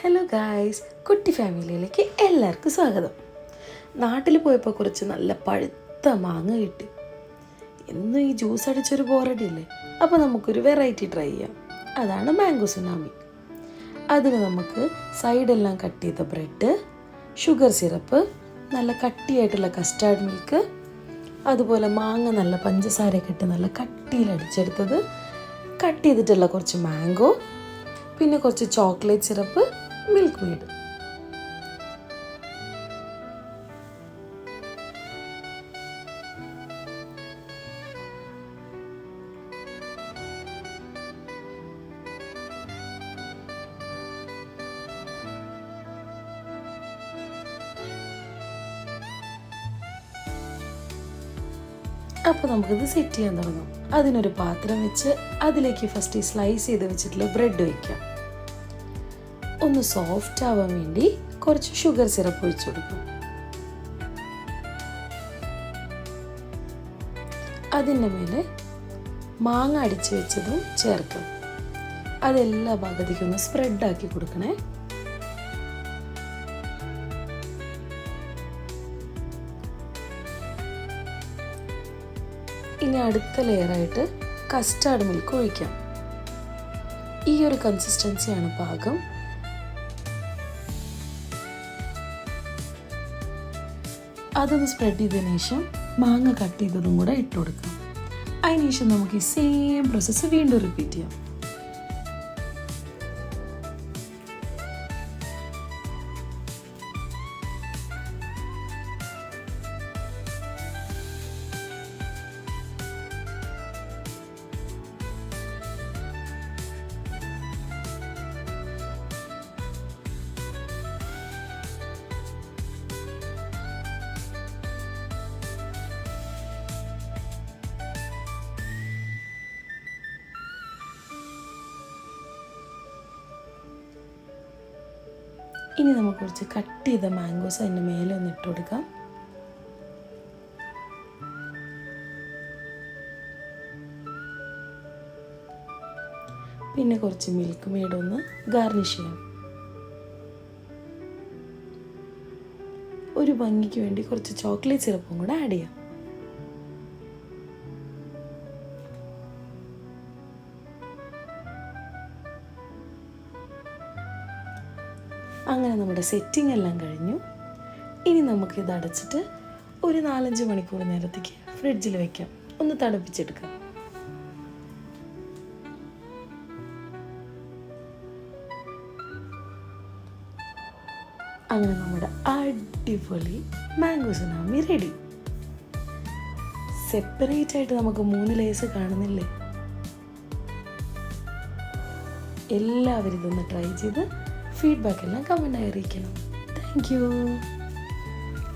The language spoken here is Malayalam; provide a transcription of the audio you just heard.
ഹലോ ഗായ്സ്, കുട്ടി ഫാമിലിയിലേക്ക് എല്ലാവർക്കും സ്വാഗതം. നാട്ടിൽ പോയപ്പോൾ കുറച്ച് നല്ല പഴുത്ത മാങ്ങ കിട്ടി. എന്നും ഈ ജ്യൂസ് അടിച്ചൊരു ബോറടിയല്ലേ, അപ്പോൾ നമുക്കൊരു വെറൈറ്റി ട്രൈ ചെയ്യാം. അതാണ് മാംഗോ സുനാമി. അതിന് നമുക്ക് സൈഡെല്ലാം കട്ട് ചെയ്ത ബ്രെഡ്, ഷുഗർ സിറപ്പ്, നല്ല കട്ടിയായിട്ടുള്ള കസ്റ്റാർഡ് മിൽക്ക്, അതുപോലെ മാങ്ങ നല്ല പഞ്ചസാരയൊക്കെ ഇട്ട് നല്ല കട്ടിയിൽ അടിച്ചെടുത്തത്, കട്ട് ചെയ്തിട്ടുള്ള കുറച്ച് മാംഗോ, പിന്നെ കുറച്ച് ചോക്ലേറ്റ് സിറപ്പ്, മിൽക്ക് മെയ്ഡ്. അപ്പോൾ നമുക്കിത് സെറ്റ് ചെയ്യാൻ തുടങ്ങാം. അതിനൊരു പാത്രം വെച്ച് അതിലേക്ക് ഫസ്റ്റ് ഈ സ്ലൈസ് ചെയ്ത് വെച്ചിട്ടുള്ള ബ്രെഡ് വയ്ക്കാം. ഒന്ന് സോഫ്റ്റ് ആവാൻ വേണ്ടി കുറച്ച് ഷുഗർ സിറപ്പ് ഒഴിച്ചു കൊടുക്കും. അതിൻ്റെ മേലെ മാങ്ങ അടിച്ചു വെച്ചതും ചേർക്കും. അതെല്ലാ ഭാഗത്തേക്കും ഒന്ന് സ്പ്രെഡാക്കി കൊടുക്കണേ. ഇനി അടുത്ത ലെയറായിട്ട് കസ്റ്റാർഡ് മിൽക്ക് ഒഴിക്കാം. ഈ ഒരു കൺസിസ്റ്റൻസിയാണ് പാകം. അതൊന്ന് സ്പ്രെഡ് ചെയ്തതിനു ശേഷം മാങ്ങ കട്ട് ചെയ്തതും കൂടെ ഇട്ട് കൊടുക്കാം. അതിനുശേഷം നമുക്ക് ഈ സെയിം പ്രോസസ്സ് വീണ്ടും റിപ്പീറ്റ് ചെയ്യാം. ഇനി നമുക്ക് കുറച്ച് കട്ട് ചെയ്ത മാംഗോസ് അതിൻ്റെ മേലെ ഒന്ന് ഇട്ട് കൊടുക്കാം. പിന്നെ കുറച്ച് മിൽക്ക് മെയ്ഡ് ഒന്ന് ഗാർണിഷ് ചെയ്യാം. ഒരു ഭംഗിക്ക് വേണ്ടി കുറച്ച് ചോക്ലേറ്റ് സിറപ്പും കൂടെ ആഡ് ചെയ്യാം. അങ്ങനെ നമ്മുടെ സെറ്റിംഗ് എല്ലാം കഴിഞ്ഞു. ഇനി നമുക്കിത് അടച്ചിട്ട് ഒരു 4-5 മണിക്കൂർ നേരത്തേക്ക് ഫ്രിഡ്ജിൽ വെക്കാം, ഒന്ന് തണുപ്പിച്ചെടുക്കാം. അങ്ങനെ നമ്മുടെ അടിപൊളി മാംഗോ സുനാമി റെഡി. സെപ്പറേറ്റ് ആയിട്ട് നമുക്ക് 3 ലേയേഴ്സ് കാണുന്നില്ലേ? എല്ലാവരും ഇതൊന്ന് ട്രൈ ചെയ്ത് ഫീഡ്ബാക്ക് എല്ലാം കമൻ്റായി അറിയിക്കണം. Thank you.